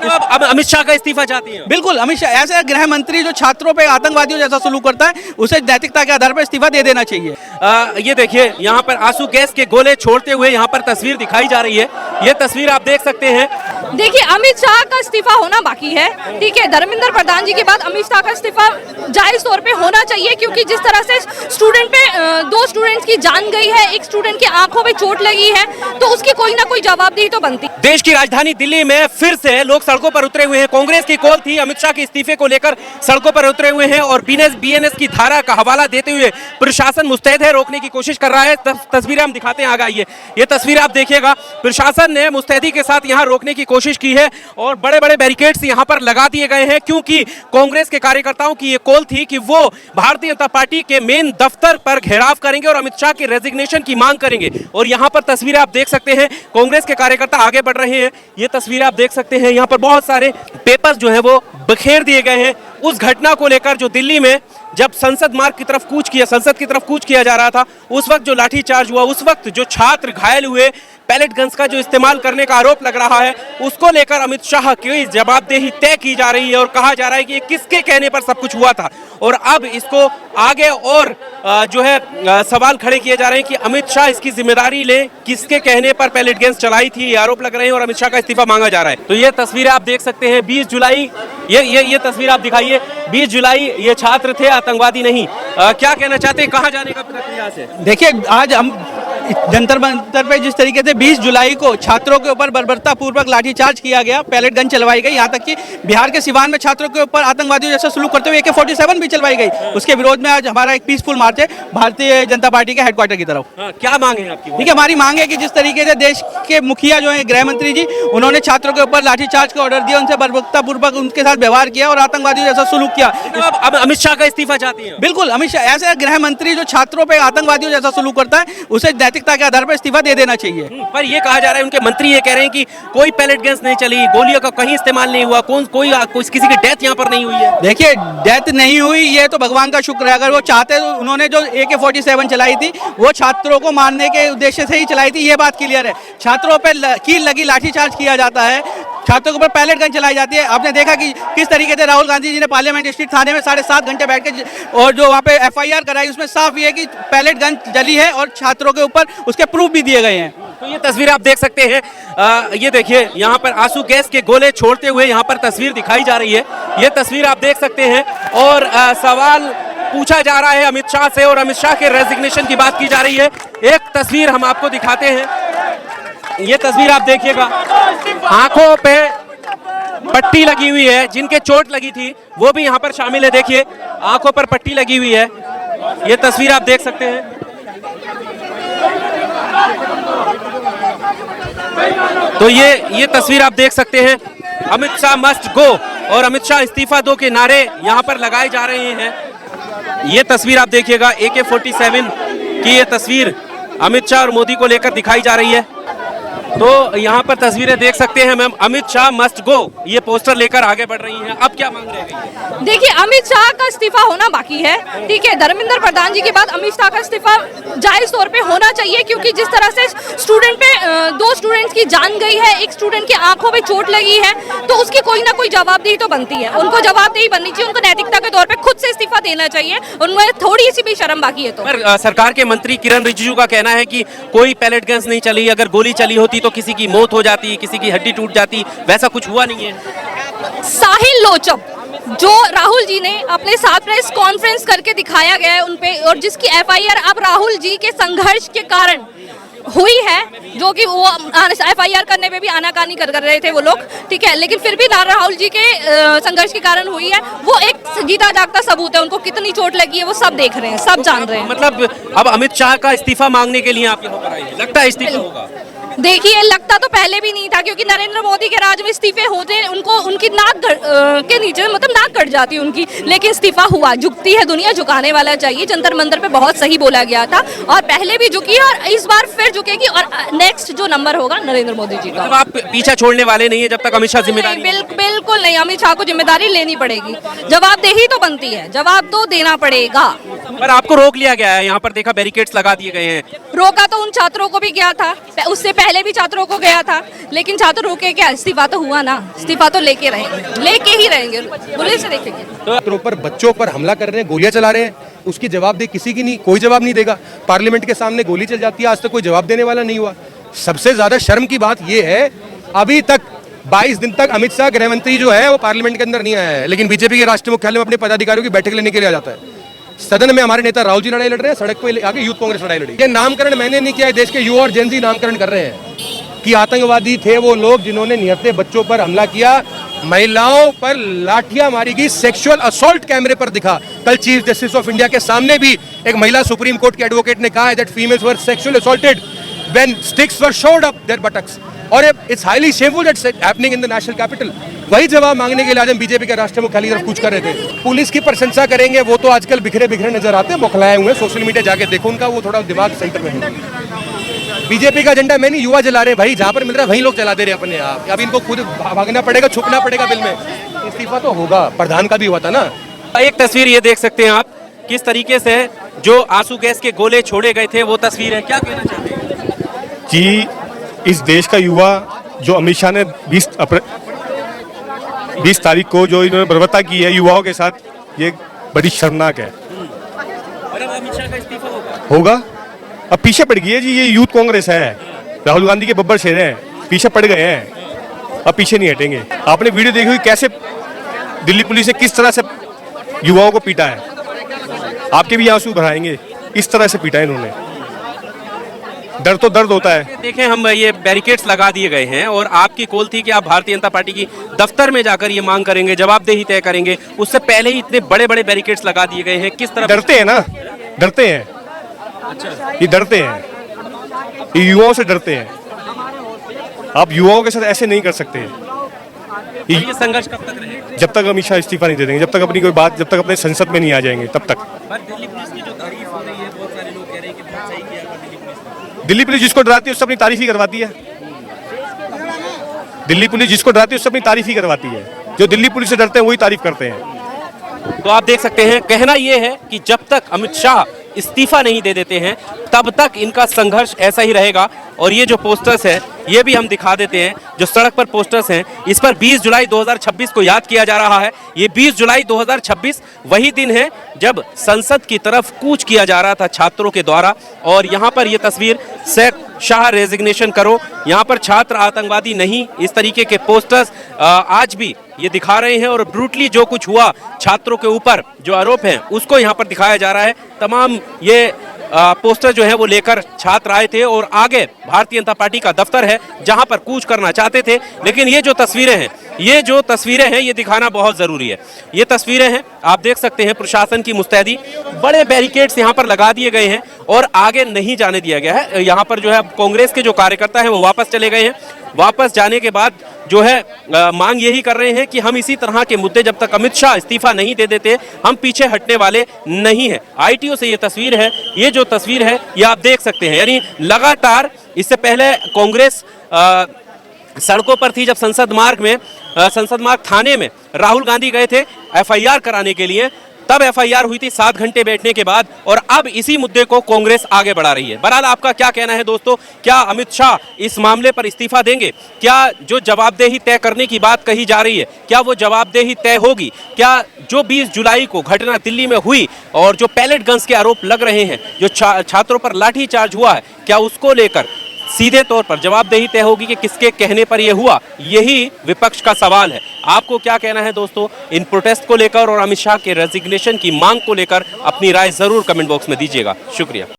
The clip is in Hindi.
अब अमित शाह का इस्तीफा चाहती हैं? बिल्कुल, अमित शाह ऐसे गृह मंत्री जो छात्रों पे आतंकवादियों जैसा सलूक करता है उसे नैतिकता के आधार पर इस्तीफा दे देना चाहिए। ये देखिए यहाँ पर आंसू गैस के गोले छोड़ते हुए यहाँ पर तस्वीर दिखाई जा रही है। ये तस्वीर आप देख सकते हैं। देखिए अमित शाह का इस्तीफा होना बाकी है, ठीक है। धर्मेंद्र प्रधान जी के बाद अमित शाह का इस्तीफा जायज तौर पे होना चाहिए, क्योंकि जिस तरह से स्टूडेंट पे 2 स्टूडेंट्स की जान गई है, एक स्टूडेंट की आंखों पे चोट लगी है, तो उसकी कोई ना कोई जवाबदेही तो बनती। देश की राजधानी दिल्ली में फिर से लोग सड़कों पर उतरे हुए हैं। कांग्रेस की कॉल थी, अमित शाह के इस्तीफे को लेकर सड़कों पर उतरे हुए हैं और बीएनएस की धारा का हवाला देते हुए प्रशासन मुस्तैद है, रोकने की कोशिश कर रहा है। तस्वीरें हम दिखाते हैं, आगे आइए। ये तस्वीर आप देखिएगा, प्रशासन ने मुस्तैदी के साथ यहाँ रोकने की कोशिश की है और बड़े बड़े बैरिकेड्स यहाँ पर लगा दिए गए हैं, क्योंकि कांग्रेस के कार्यकर्ताओं की ये कॉल थी कि वो भारतीय जनता पार्टी के मेन दफ्तर पर घेराव करेंगे और अमित शाह के रेजिग्नेशन की मांग करेंगे। और यहाँ पर तस्वीरें आप देख सकते हैं, कांग्रेस के कार्यकर्ता आगे बढ़ रहे हैं। ये तस्वीरें आप देख सकते हैं, यहाँ पर बहुत सारे पेपर्स जो है वो बखेर दिए गए हैं उस घटना को लेकर जो दिल्ली में जब संसद की तरफ कूच किया जा रहा था, उस वक्त जो लाठीचार्ज हुआ, उस वक्त जो छात्र घायल हुए, पैलेट गन्स का जो इस्तेमाल करने का आरोप लग रहा है, उसको लेकर अमित शाह की जवाबदेही तय की जा रही है और कहा जा रहा है कि ये किसके कहने पर सब कुछ हुआ था। और अब इसको आगे और जो है सवाल खड़े किए जा रहे हैं कि अमित शाह इसकी जिम्मेदारी ले, किसके कहने पर पैलेट गन्स चलाई थी, ये आरोप लग रहे हैं और अमित शाह का इस्तीफा मांगा जा रहा है। तो ये तस्वीरें आप देख सकते हैं, 20 जुलाई, ये तस्वीर आप दिखाइए, 20 जुलाई ये छात्र थे, आतंकवादी नहीं। क्या कहना चाहते हैं, कहाँ जाने का प्रक्रिया से? देखिए, आज हम जंतर मंतर पे जिस तरीके से 20 जुलाई को छात्रों के ऊपर बर्बरता पूर्वक लाठीचार्ज किया गया, पैलेट गन चलवाई गई, यहाँ तक कि बिहार के सिवान में छात्रों के ऊपर आतंकवादियों जैसा सलूक करते हुए AK-47 भी चलवाई गई, उसके विरोध में आज हमारा एक पीसफुल मार्च है भारतीय जनता पार्टी के हेडक्वार्टर की तरफ। क्या मांग है आपकी? ठीक है, हमारी मांग है कि जिस तरीके से देश के मुखिया जो है गृह मंत्री जी, उन्होंने छात्रों के ऊपर लाठीचार्ज का ऑर्डर दिया, उनसे बर्बरता पूर्वक उनके साथ व्यवहार किया और आतंकवादियों जैसा सलूक किया। अब अमित शाह का इस्तीफा चाहती है? बिल्कुल, अमित शाह ऐसे गृह मंत्री जो छात्रों पे आतंकवादियों जैसा सलूक करता है उसे नैतिकता के आधार पर इस्तीफा दे देना चाहिए। पर ये कहा जा रहा है, उनके मंत्री ये कह रहे हैं कि कोई पैलेट गन्स नहीं चली, गोलियों का कहीं इस्तेमाल नहीं हुआ, किसी की डेथ यहाँ पर नहीं हुई है। देखिए, डेथ नहीं हुई ये तो भगवान का शुक्र है। अगर वो चाहते तो उन्होंने जो AK-47 चलाई थी वो छात्रों को मारने के उद्देश्य से ही चलाई थी, ये बात क्लियर है। छात्रों पर कील लगी लाठीचार्ज किया जाता है, छात्रों के ऊपर पैलेट गन चलाई जाती है। आपने देखा कि किस तरीके से राहुल गांधी जी ने पार्लियामेंट स्ट्रीट थाने में 7.5 घंटे बैठ के और जो वहाँ पे FIR कराई, उसमें साफ ये है कि पैलेट गन जली है और छात्रों के ऊपर उसके प्रूफ भी दिए गए हैं। तो ये तस्वीर आप देख सकते हैं, ये देखिए यहाँ पर आंसू गैस के गोले छोड़ते हुए यहाँ पर तस्वीर दिखाई जा रही है। ये तस्वीर आप देख सकते हैं और सवाल पूछा जा रहा है अमित शाह से और अमित शाह के रेजिग्नेशन की बात की जा रही है। एक तस्वीर हम आपको दिखाते हैं, ये तस्वीर आप देखिएगा, आंखों पे पट्टी लगी हुई है, जिनके चोट लगी थी वो भी यहाँ पर शामिल है। देखिए, आंखों पर पट्टी लगी हुई है, ये तस्वीर आप देख सकते हैं। तो ये तस्वीर आप देख सकते हैं, अमित शाह मस्ट गो और अमित शाह इस्तीफा दो के नारे यहाँ पर लगाए जा रहे हैं। ये तस्वीर आप देखिएगा, AK-47 की ये तस्वीर अमित शाह और मोदी को लेकर दिखाई जा रही है। तो यहाँ पर तस्वीरें देख सकते हैं ma'am, Amit Shah must go ये पोस्टर लेकर आगे बढ़ रही हैं। अब क्या मांग रह गई है? देखिए अमित शाह का इस्तीफा होना बाकी है, ठीक है। धर्मेंद्र प्रधान जी के बाद अमित शाह का इस्तीफा जायज तौर पे होना चाहिए, क्योंकि जिस तरह से स्टूडेंट पे 2 स्टूडेंट्स की जान गई है, एक स्टूडेंट की आंखों पे चोट लगी है, तो उसकी कोई ना कोई जवाबदेही तो बनती है। उनको जवाबदेही बननी चाहिए, उनको नैतिकता के तौर पर खुद से इस्तीफा देना चाहिए, उनमें थोड़ी सी भी शर्म बाकी है। तो सरकार के मंत्री किरण रिजिजू का कहना है कि कोई पैलेट गन्स नहीं चली, अगर गोली चली होती तो किसी की मौत हो जाती, किसी की हड्डी टूट जाती, वैसा कुछ हुआ नहीं है। साहिल लोचब जो राहुल जी ने अपने साथ प्रेस कॉन्फ्रेंस करके दिखाया गया है उनपे, और जिसकी FIR अब राहुल जी के संघर्ष के कारण हुई है, जो कि वो FIR करने पे भी आनाकानी कर रहे थे वो लोग, ठीक है, लेकिन फिर भी राहुल जी के संघर्ष के कारण हुई है। वो एक जीता जागता सबूत है, उनको कितनी चोट लगी है वो सब देख रहे हैं, सब जान रहे हैं। मतलब अब अमित शाह का इस्तीफा मांगने के लिए आप यहाँ पर आए हैं, लगता है इस्तीफा होगा? देखिए, लगता तो पहले भी नहीं था, क्योंकि नरेंद्र मोदी के राज में इस्तीफे होते उनको उनकी नाक के नीचे, मतलब नाक कट जाती है उनकी, लेकिन इस्तीफा हुआ। झुकती है दुनिया, झुकाने वाला चाहिए। जंतर मंतर पे बहुत सही बोला गया था और पहले भी झुकी है और इस बार फिर झुकेगी, और नेक्स्ट जो नंबर होगा नरेंद्र मोदी जी का। मतलब आप पीछा छोड़ने वाले नहीं है जब तक अमित शाह जिम्मेदारी? बिल्कुल नहीं, अमित शाह को जिम्मेदारी लेनी पड़ेगी, जवाबदेही तो बनती है, जवाब तो देना पड़ेगा। पर आपको रोक लिया गया है, यहाँ पर देखा बैरिकेड्स लगा दिए गए हैं। रोका तो उन छात्रों को भी गया था, उससे पहले भी छात्रों को गया था, लेकिन छात्र रोके क्या, इस्तीफा तो हुआ ना, इस्तीफा तो लेके ही रहेंगे, पुलिस से देखेंगे। छात्रों पर, बच्चों पर हमला कर रहे हैं, गोलियां चला रहे हैं, उसकी जवाबदेही किसी की नहीं, कोई जवाब नहीं देगा। पार्लियामेंट के सामने गोली चल जाती है, आज तक कोई जवाब देने वाला नहीं हुआ। सबसे ज्यादा शर्म की बात यह है, अभी तक 22 दिन तक अमित शाह गृह मंत्री जो है वो पार्लियामेंट के अंदर नहीं आया है, लेकिन बीजेपी के राष्ट्रीय मुख्यालय में अपने पदाधिकारियों की बैठक लेने के लिए आ जाता है। सदन में हमारे नेता राहुल जी लड़ाई लड़ रहे हैं, सड़क पे आगे यूथ कांग्रेस लड़ाई लड़ी। ये नामकरण मैंने नहीं किया है, देश के युवा और जेनजी नामकरण कर रहे हैं कि आतंकवादी थे वो लोग जिन्होंने निहत्थे बच्चों पर हमला किया, महिलाओं पर लाठियां मारी गई, सेक्सुअल असॉल्ट कैमरे पर दिखा। कल चीफ जस्टिस ऑफ इंडिया के सामने भी एक महिला सुप्रीम कोर्ट के एडवोकेट ने कहा है that females were sexually assaulted when sticks were shoved up their buttocks, और it's highly shameful that's happening in the national capital. वही जवाब मांगने के लिए आज हम बीजेपी के राष्ट्रीय मुख्यालय की तरफ कूच कर रहे थे। पुलिस की प्रशंसा करेंगे, वो तो आजकल बिखरे बिखरे नजर आते हैं, बौखलाए हुए, सोशल मीडिया जाके देखो उनका, वो थोड़ा दिमाग सेंटर में है। बीजेपी का एजेंडा मैं नहीं, युवा जला रहे हैं भाई, जहां पर मिल रहा है वहीं लोग जला दे रहे हैं अपने आप। अब इनको खुद भागना पड़ेगा, छुपना पड़ेगा बिल में। इस्तीफा तो होगा, प्रधान का भी हुआ था ना। एक तस्वीर ये देख सकते हैं आप, किस तरीके से जो आंसू गैस के गोले छोड़े गए थे वो तस्वीर है, क्या कहना चाहते हैं कि इस देश का युवा जो अमित शाह ने 20 तारीख को जो इन्होंने बर्बरता की है युवाओं के साथ, ये बड़ी शर्मनाक है। और अब अमित शाह का इस्तीफा होगा। अब पीछे पड़ गई है जी, ये यूथ कांग्रेस है, राहुल गांधी के बब्बर शेर हैं, पीछे पड़ गए हैं, अब पीछे नहीं हटेंगे। आपने वीडियो देखी हुई कैसे दिल्ली पुलिस ने किस तरह से युवाओं को पीटा है, आपके भी आंसू भराएंगे, इस तरह से पीटा है इन्होंने। डर तो दर्द होता है। देखें, हम ये बैरिकेड्स लगा दिए गए हैं और आपकी कॉल थी कि आप भारतीय जनता पार्टी की दफ्तर में जाकर ये मांग करेंगे, जवाबदेही तय करेंगे, उससे पहले ही इतने बड़े बड़े बैरिकेड्स लगा दिए गए हैं, किस तरह डरते हैं ना, डरते हैं। अच्छा, ये डरते हैं, ये युवाओं से डरते हैं। आप युवाओं के साथ ऐसे नहीं कर सकते। ये संघर्ष कब तक रहेगा? जब तक अमित शाह इस्तीफा नहीं दे देंगे, जब तक अपनी कोई बात, जब तक अपने संसद में नहीं आ जाएंगे, तब तक। दिल्ली पुलिस की जो तारीफ हो रही है, बहुत सारे लोग कह रहे हैं कि बहुत सही किया दिल्ली पुलिस। दिल्ली पुलिस जिसको डराती है उससे अपनी तारीफ ही करवाती है। दिल्ली पुलिस जिसको डराती है उससे अपनी तारीफ ही करवाती है। जो दिल्ली पुलिस से डरते हैं वही तारीफ करते हैं। तो आप देख सकते हैं, कहना यह है कि जब तक अमित शाह इस्तीफा नहीं दे देते हैं तब तक इनका संघर्ष ऐसा ही रहेगा। और ये जो पोस्टर्स है ये भी हम दिखा देते हैं, जो सड़क पर पोस्टर्स हैं, इस पर 20 जुलाई 2026 को याद किया जा रहा है। ये 20 जुलाई 2026 वही दिन है जब संसद की तरफ कूच किया जा रहा था छात्रों के द्वारा। और यहाँ पर ये तस्वीर, सैफ शाह रेजिग्नेशन करो, यहाँ पर छात्र आतंकवादी नहीं, इस तरीके के पोस्टर्स आज भी ये दिखा रहे हैं। और ब्रूटली जो कुछ हुआ छात्रों के ऊपर, जो आरोप हैं, उसको यहाँ पर दिखाया जा रहा है। तमाम ये पोस्टर जो है वो लेकर छात्र आए थे और आगे भारतीय जनता पार्टी का दफ्तर है जहां पर कूच करना चाहते थे। लेकिन ये जो तस्वीरें हैं, ये दिखाना बहुत जरूरी है। ये तस्वीरें हैं, आप देख सकते हैं, प्रशासन की मुस्तैदी, बड़े बैरिकेड्स यहाँ पर लगा दिए गए हैं और आगे नहीं जाने दिया गया है। यहाँ पर जो है कांग्रेस के जो कार्यकर्ता हैं वो वापस चले गए हैं। वापस जाने के बाद जो है मांग यही कर रहे हैं कि हम इसी तरह के मुद्दे, जब तक अमित शाह इस्तीफा नहीं दे देते, हम पीछे हटने वाले नहीं हैं। आईटीओ से ये तस्वीर है, ये जो तस्वीर है ये आप देख सकते हैं। यानी लगातार, इससे पहले कांग्रेस सड़कों पर थी, जब संसद मार्ग थाने में राहुल गांधी गए थे एफआईआर कराने के लिए, तब एफआईआर हुई थी 7 घंटे बैठने के बाद, और अब इसी मुद्दे को कांग्रेस आगे बढ़ा रही है। बहरहाल आपका क्या कहना है दोस्तों, क्या अमित शाह इस मामले पर इस्तीफा देंगे? क्या जो जवाबदेही तय करने की बात कही जा रही है, क्या वो जवाबदेही तय होगी? क्या जो 20 जुलाई को घटना दिल्ली में हुई और जो पैलेट गन्स के आरोप लग रहे हैं, जो छात्रों पर लाठीचार्ज हुआ है, क्या उसको लेकर सीधे तौर पर जवाबदेही तय होगी कि किसके कहने पर यह हुआ? यही विपक्ष का सवाल है। आपको क्या कहना है दोस्तों इन प्रोटेस्ट को लेकर और अमित शाह के रेजिग्नेशन की मांग को लेकर? अपनी राय जरूर कमेंट बॉक्स में दीजिएगा। शुक्रिया।